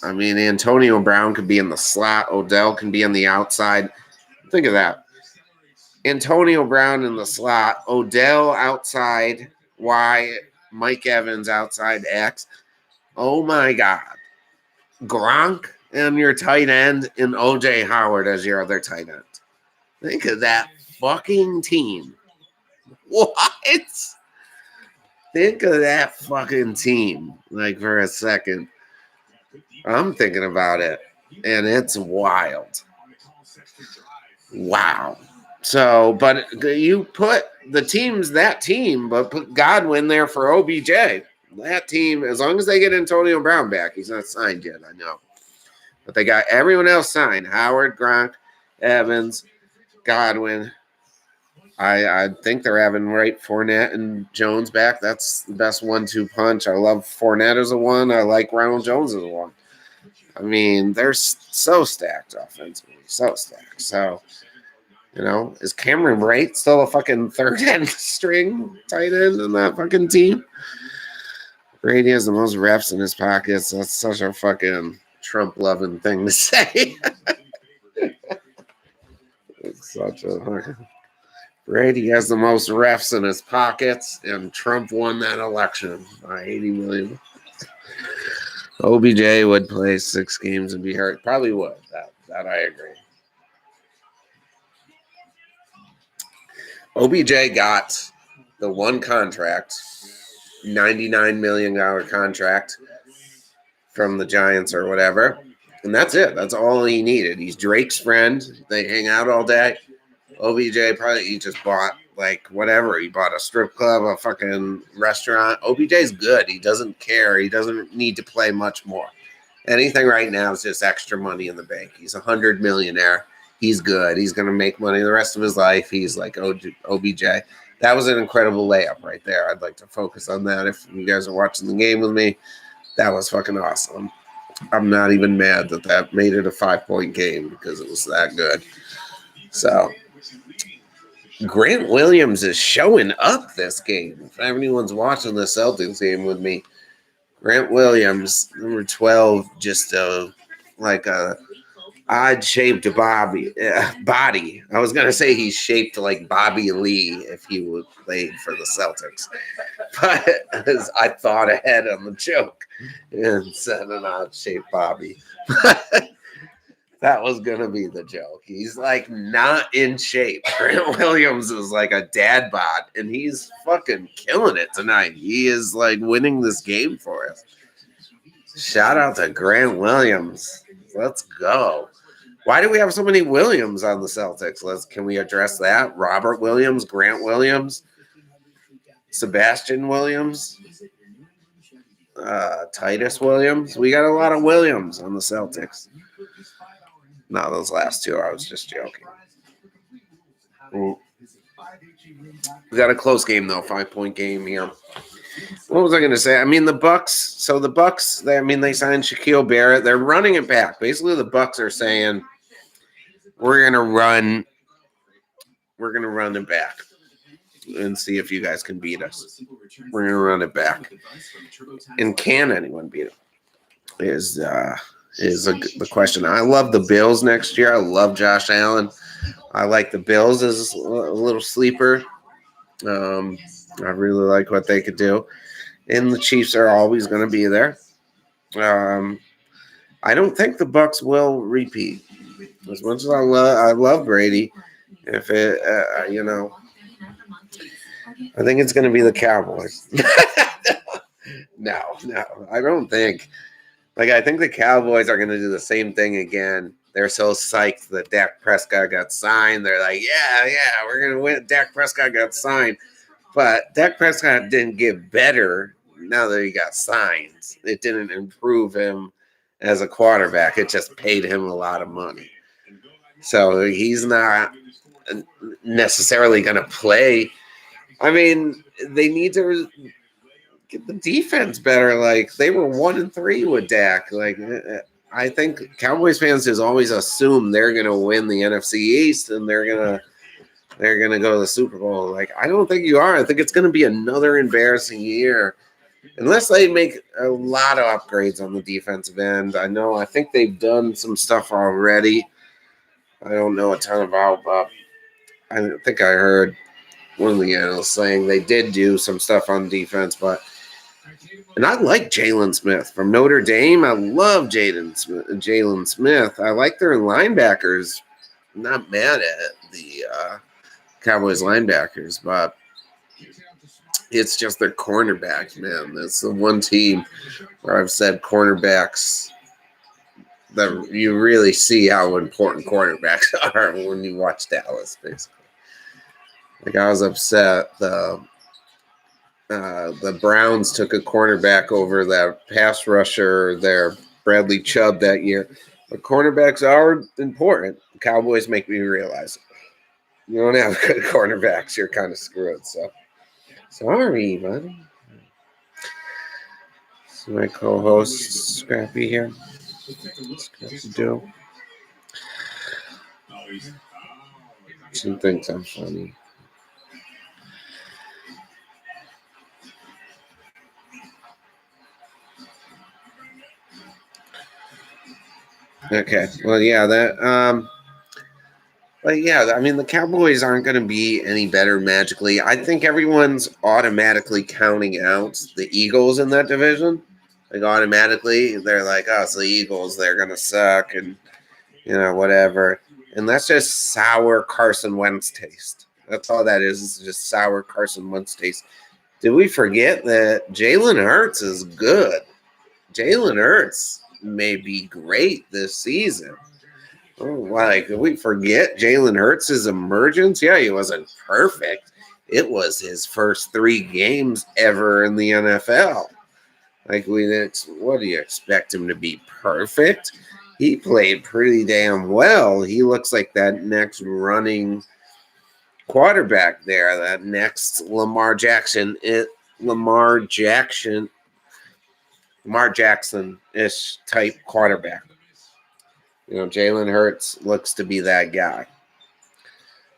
I mean, Antonio Brown could be in the slot. Odell can be on the outside. Think of that. Antonio Brown in the slot. Odell outside Y. Mike Evans outside X. Oh, my God. Gronk and your tight end and O.J. Howard as your other tight end. Think of that fucking team. What? Think of that fucking team. Like, for a second. I'm thinking about it, and it's wild. Wow. So, but you put the team's that team, but put Godwin there for OBJ. That team, as long as they get Antonio Brown back, he's not signed yet, I know. But they got everyone else signed. Howard, Gronk, Evans, Godwin. I think they're having Fournette and Jones back. That's the best 1-2 punch. I love Fournette as a one. I like Ronald Jones as a one. I mean, they're so stacked offensively. So stacked. So, is Cameron Wright still a fucking third end string tight end in that fucking team? Brady has the most refs in his pockets. That's such a fucking Trump-loving thing to say. It's such a fucking... Brady has the most refs in his pockets, and Trump won that election by 80 million. OBJ would play 6 games and be hurt. Probably would. That I agree. OBJ got the one contract, $99 million contract from the Giants or whatever, and that's it. That's all he needed. He's Drake's friend. They hang out all day. OBJ he just bought whatever. He bought a strip club, a fucking restaurant. OBJ's good. He doesn't care. He doesn't need to play much more. Anything right now is just extra money in the bank. He's $100 millionaire. He's good. He's going to make money the rest of his life. He's like OBJ. That was an incredible layup right there. I'd like to focus on that. If you guys are watching the game with me, that was fucking awesome. I'm not even mad that made it a 5-point game because it was that good. So... Grant Williams is showing up this game. If anyone's watching the Celtics game with me, Grant Williams, number 12, just like a odd-shaped body. I was going to say he's shaped like Bobby Lee if he would play for the Celtics. But I thought ahead on the joke and said an odd-shaped Bobby. That was going to be the joke. He's not in shape. Grant Williams is like a dad bod, and he's fucking killing it tonight. He is winning this game for us. Shout out to Grant Williams. Let's go. Why do we have so many Williams on the Celtics? Can we address that? Robert Williams, Grant Williams, Sebastian Williams, Titus Williams. We got a lot of Williams on the Celtics. No, those last two, I was just joking. We got a close game, though. 5-point game here. What was I going to say? I mean, the Bucks. So the Bucks, they signed Shaquille Barrett. They're running it back. Basically, the Bucks are saying, we're going to run it back and see if you guys can beat us. We're going to run it back. And can anyone beat it? Is the question. I love the Bills next year. I love Josh Allen. I like the Bills as a little sleeper. I really like what they could do. And the Chiefs are always going to be there. I don't think the Bucks will repeat. As much as I love Brady, if it, I think it's going to be the Cowboys. No, I don't think. I think the Cowboys are going to do the same thing again. They're so psyched that Dak Prescott got signed. They're like, yeah, we're going to win. Dak Prescott got signed. But Dak Prescott didn't get better now that he got signed. It didn't improve him as a quarterback. It just paid him a lot of money. So he's not necessarily going to play. I mean, they need to get the defense better. Like, they were 1-3 with Dak. Like, I think Cowboys fans just always assume they're going to win the NFC East and they're gonna go to the Super Bowl. Like, I don't think you are. I think it's going to be another embarrassing year. Unless they make a lot of upgrades on the defensive end. I think they've done some stuff already. I don't know a ton about, but I think I heard one of the analysts saying they did do some stuff on defense. And I like Jalen Smith from Notre Dame. I love Jalen Smith. I like their linebackers. I'm not mad at the Cowboys linebackers, but it's just their cornerbacks, man. That's the one team where I've said cornerbacks that you really see how important cornerbacks are when you watch Dallas, basically. Like, I was upset the Browns took a cornerback over that pass rusher, their Bradley Chubb that year. But cornerbacks are important. The Cowboys make me realize it. You don't have good cornerbacks, you're kind of screwed. So, sorry, buddy. So my co-host Scrappy here. Scrappy Joe. She thinks I'm funny. Okay. Well, yeah, but yeah, I mean, the Cowboys aren't going to be any better magically. I think everyone's automatically counting out the Eagles in that division. Like, automatically, they're like, oh, it's the Eagles. They're going to suck and, whatever. And that's just sour Carson Wentz taste. That's all that is just sour Carson Wentz taste. Did we forget that Jalen Hurts is good? Jalen Hurts may be great this season. Like, did we forget Jalen Hurts' emergence? Yeah, he wasn't perfect. It was his first 3 games ever in the NFL. Like, what do you expect him to be perfect? He played pretty damn well. He looks like that next running quarterback there, that next Lamar Jackson-ish type quarterback. Jalen Hurts looks to be that guy.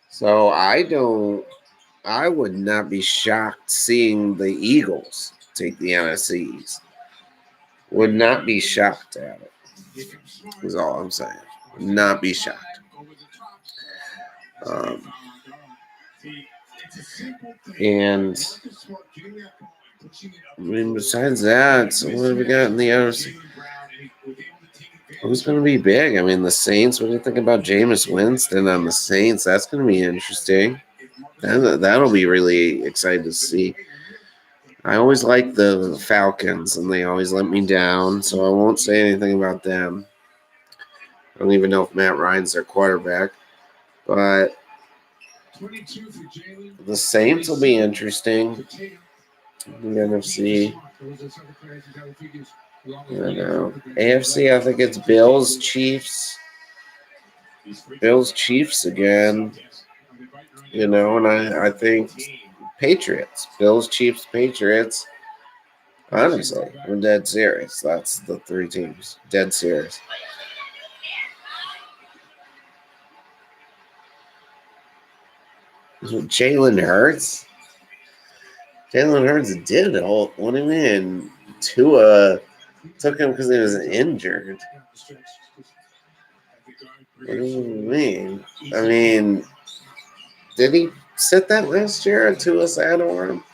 So I would not be shocked seeing the Eagles take the NFC East. Would not be shocked at it. Is all I'm saying. Would not be shocked. And I mean, besides that, so what have we got in the NFC? Who's going to be big? I mean, the Saints. What do you think about Jameis Winston on the Saints? That's going to be interesting. That'll be really exciting to see. I always like the Falcons, and they always let me down, so I won't say anything about them. I don't even know if Matt Ryan's their quarterback. But the Saints will be interesting. The NFC. AFC, I think it's Bills, Chiefs. Bills, Chiefs again. And I think Patriots. Bills, Chiefs, Patriots. Honestly, I'm dead serious. That's the 3 teams. Dead serious. Jalen Hurts? Jalen Hurts did it all. What do you mean? Tua took him because he was injured. What do you mean? I mean, did he sit that last year? Tua sat over him?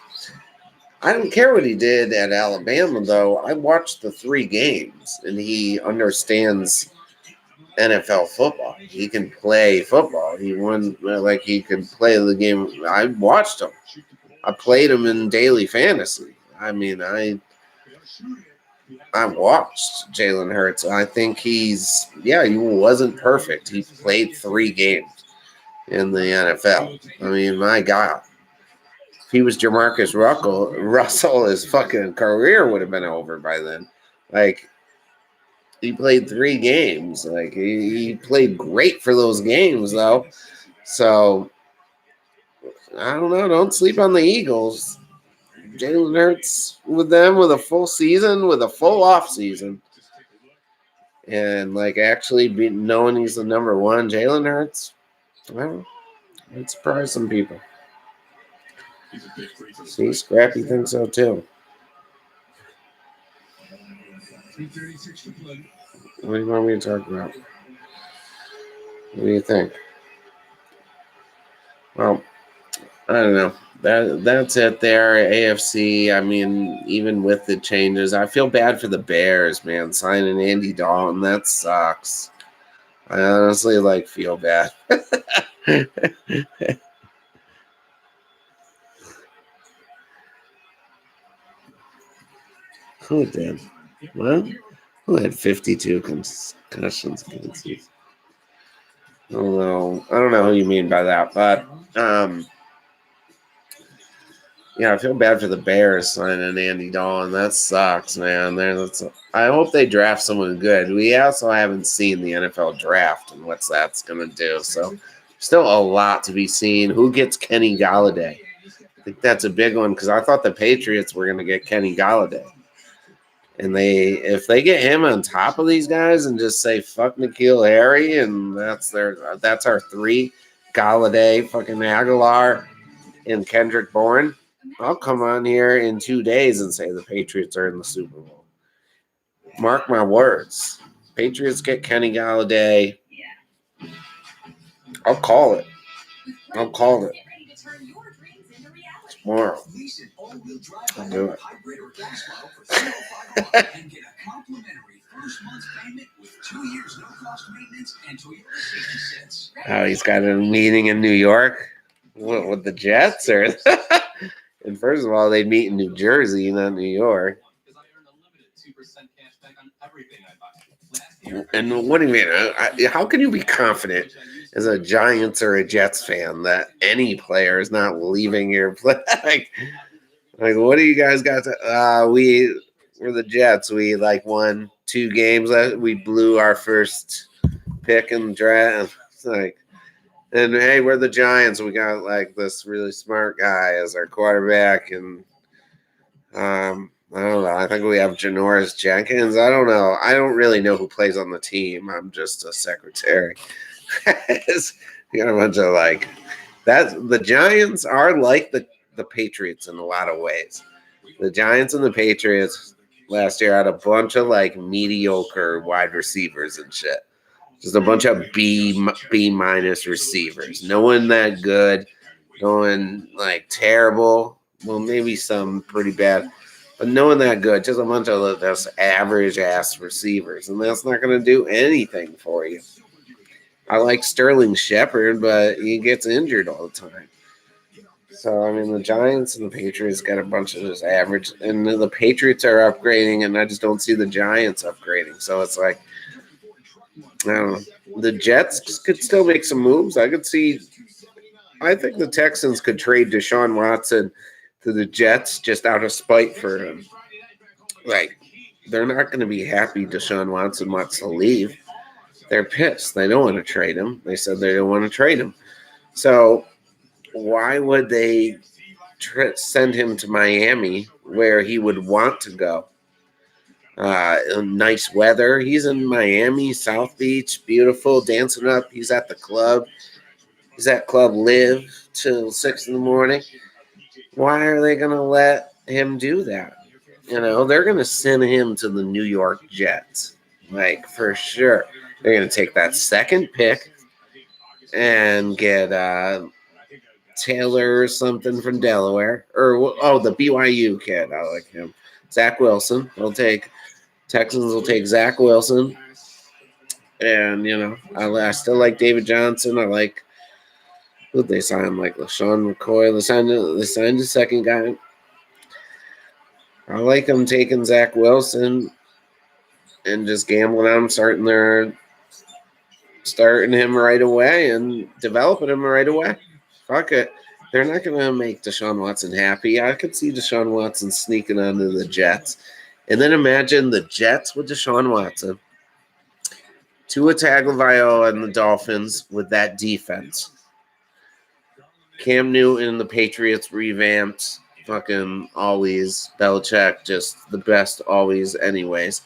I don't care what he did at Alabama, though. I watched the 3 games, and he understands NFL football. He can play football. He could play the game. I watched him. I played him in daily fantasy. I mean, I watched Jalen Hurts. I think he wasn't perfect. He played 3 games in the NFL. I mean, my God. If he was Jamarcus Russell, his fucking career would have been over by then. Like, He played 3 games. Like he played great for those games, though. So I don't know. Don't sleep on the Eagles. Jalen Hurts with them with a full season, with a full off season, and like actually knowing he's the number 1, Jalen Hurts. Well, it surprised some people. See, Scrappy thinks so too. What do you want me to talk about? What do you think? Well, I don't know. That's it there. AFC. I mean, even with the changes, I feel bad for the Bears, man. Signing Andy Dalton, that sucks. I honestly feel bad. Who did? Well, who had 52 concussions against season? I don't know who you mean by that, but yeah, I feel bad for the Bears signing Andy Dalton. That sucks, man. I hope they draft someone good. We also haven't seen the NFL draft and what that's going to do. So, still a lot to be seen. Who gets Kenny Galladay? I think that's a big one because I thought the Patriots were going to get Kenny Galladay. And if they get him on top of these guys and just say fuck N'Keal Harry and that's our 3, Galladay, fucking Aguilar, and Kendrick Bourne, I'll come on here in 2 days and say the Patriots are in the Super Bowl. Mark my words. Patriots get Kenny Galladay. I'll call it. Tomorrow. I'll do it. Oh, he's got a meeting in New York with the Jets, or and first of all, they meet in New Jersey, not New York. And what do you mean? How can you be confident as a Giants or a Jets fan that any player is not leaving your play? like, what do you guys got to? We're the Jets. We won 2 games. We blew our first pick in the draft. And hey, we're the Giants. We got this really smart guy as our quarterback, and I don't know. I think we have Janoris Jenkins. I don't know. I don't really know who plays on the team. I'm just a secretary. We got a bunch of that. The Giants are like the Patriots in a lot of ways. The Giants and the Patriots last year had a bunch of mediocre wide receivers and shit. Just a bunch of B- receivers. No one that good. No one terrible. Well, maybe some pretty bad. But no one that good. Just a bunch of those average-ass receivers. And that's not going to do anything for you. I like Sterling Shepard, but he gets injured all the time. So, I mean, the Giants and the Patriots got a bunch of this average. And the Patriots are upgrading, and I just don't see the Giants upgrading. So, it's I don't know. The Jets could still make some moves. I think the Texans could trade Deshaun Watson to the Jets just out of spite for him. They're not going to be happy Deshaun Watson wants to leave. They're pissed. They don't want to trade him. They said they don't want to trade him. So why would they send him to Miami where he would want to go? Nice weather. He's in Miami, South Beach, beautiful, dancing up. He's at the club. He's at Club Live till 6 a.m. Why are they going to let him do that? They're going to send him to the New York Jets. For sure. They're going to take that second pick and get Taylor or something from Delaware. The BYU kid. I like him. Zach Wilson. Texans will take Zach Wilson. And, I still like David Johnson. I like who they signed, LaShawn McCoy. They signed the second guy. I like them taking Zach Wilson and just gambling on him, starting him right away and developing him right away. Fuck it. They're not going to make Deshaun Watson happy. I could see Deshaun Watson sneaking onto the Jets. And then imagine the Jets with Deshaun Watson Tua Tagovailoa and the Dolphins with that defense. Cam Newton and the Patriots revamped. Fucking always. Belichick, just the best always anyways.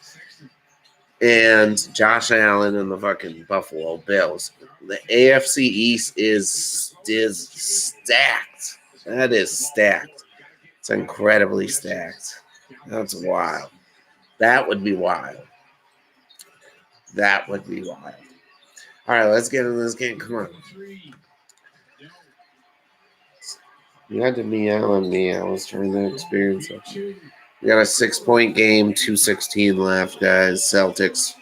And Josh Allen and the fucking Buffalo Bills. The AFC East is stacked. That is stacked. It's incredibly stacked. That's wild. That would be wild. That would be wild. All right, let's get into this game. Come on. You had to meow on me. I was trying to experience it. We got a 6-point game, 2:16 left, guys. Celtics.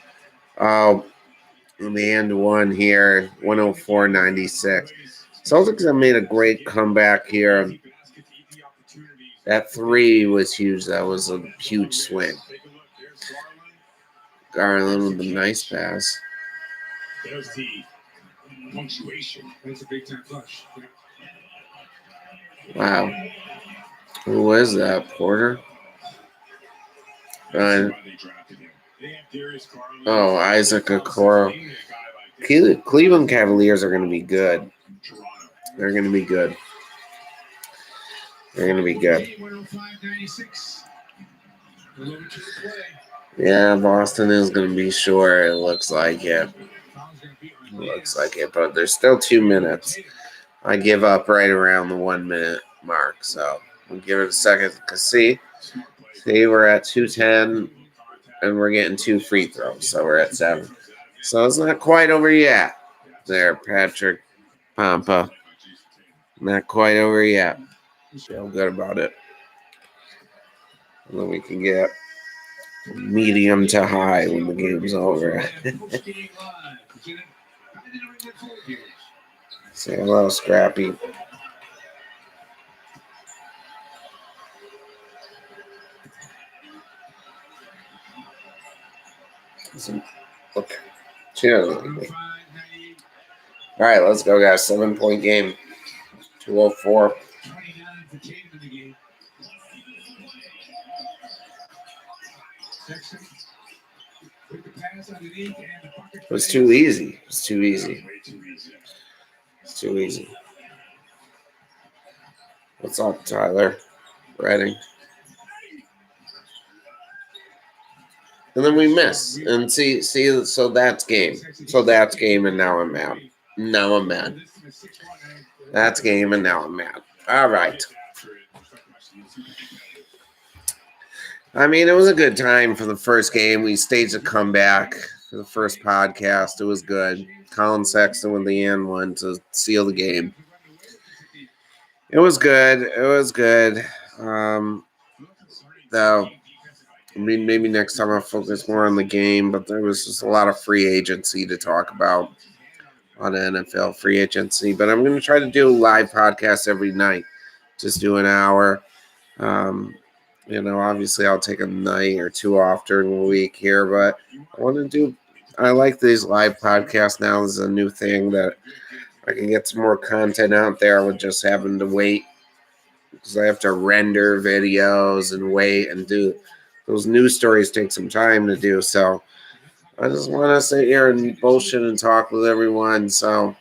In the end one here, 104-96. Celtics have made a great comeback here. That 3 was huge. That was a huge swing. Garland with a nice pass. There's the punctuation. That's a big time flush. Wow. Who was that? Porter? Isaac Okoro. Cleveland Cavaliers are going to be good. They're going to be good. They're going to be good. Yeah, Boston is going to be sure. It looks like it. But there's still 2 minutes. I give up right around the 1 minute mark. So we'll give it a second to see, we're at 2:10 and we're getting 2 free throws. So we're at 7. So it's not quite over yet. There, Patrick Pompa. Not quite over yet. Feel good about it. And then we can get medium to high when the game's over. Say hello, Scrappy. Look. Cheers. All right, let's go, guys. 7-point game. 2:04. It was too easy. It's too easy. What's up, Tyler? Reading. And then we miss. And see, so that's game. And now I'm mad. That's game, and now I'm mad. All right. I mean, it was a good time for the first game. We staged a comeback for the first podcast. It was good. Colin Sexton with the and one to seal the game. It was good. Though, I mean, maybe next time I'll focus more on the game, but there was just a lot of free agency to talk about on NFL free agency. But I'm going to try to do live podcasts every night. Just do an hour. Obviously I'll take a night or 2 off during the week here, but I like these live podcasts now. This is a new thing that I can get some more content out there with just having to wait because I have to render videos and wait and do those news stories take some time to do. So I just want to sit here and bullshit and talk with everyone. So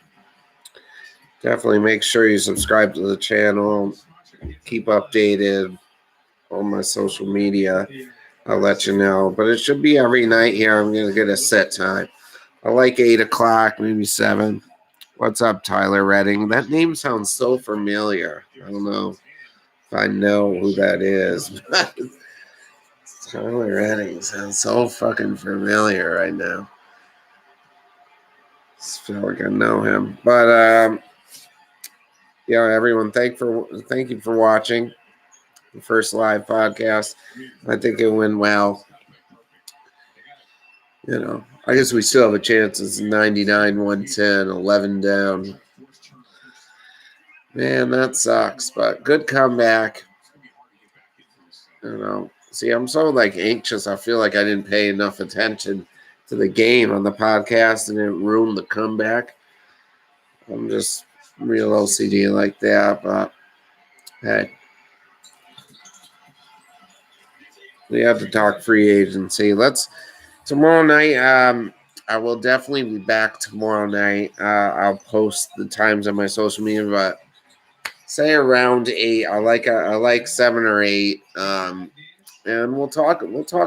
definitely make sure you subscribe to the channel, keep updated on my social media. I'll let you know. But it should be every night here. I'm going to get a set time. I like 8 o'clock, maybe 7. What's up, Tyler Redding? That name sounds so familiar. I don't know if I know who that is. Tyler Redding sounds so fucking familiar right now. I feel like I know him. But, everyone, thank you for watching the first live podcast. I think it went well. I guess we still have a chance. It's 99-110, 11 down. Man, that sucks, but good comeback. See, I'm so anxious. I feel like I didn't pay enough attention to the game on the podcast and it ruined the comeback. I'm just real OCD like that, but hey. We have to talk free agency. Tomorrow night, I will definitely be back tomorrow night. I'll post the times on my social media, but say around 8. I like 7 or 8. And we'll talk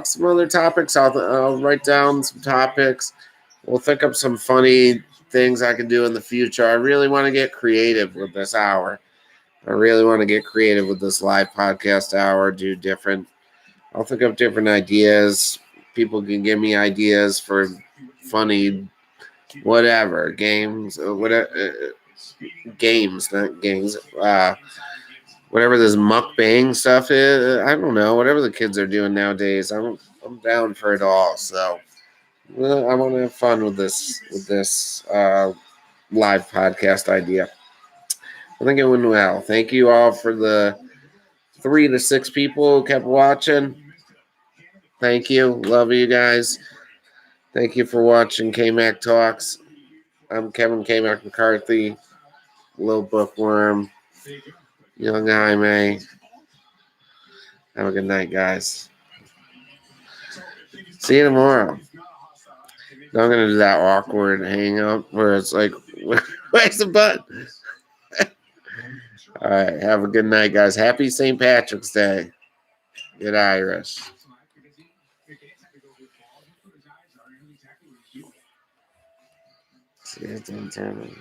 some other topics. I'll write down some topics. We'll think up some funny things I can do in the future. I really want to get creative with this hour. I really want to get creative with this live podcast hour. I'll think up different ideas. People can give me ideas for funny, whatever games, games, not games. Whatever this mukbang stuff is, I don't know. Whatever the kids are doing nowadays, I'm down for it all. So I want to have fun with this live podcast idea. I think it went well. Thank you all for the 3 to 6 people who kept watching. Thank you. Love you guys. Thank you for watching KMaccTalks. I'm Kevin KMac McCarthy, Little Bookworm, Young Jaime. Have a good night, guys. See you tomorrow. I'm going to do that awkward hang up where it's like, where's the button? All right. Have a good night, guys. Happy St. Patrick's Day. Good Irish. See you at 10:10.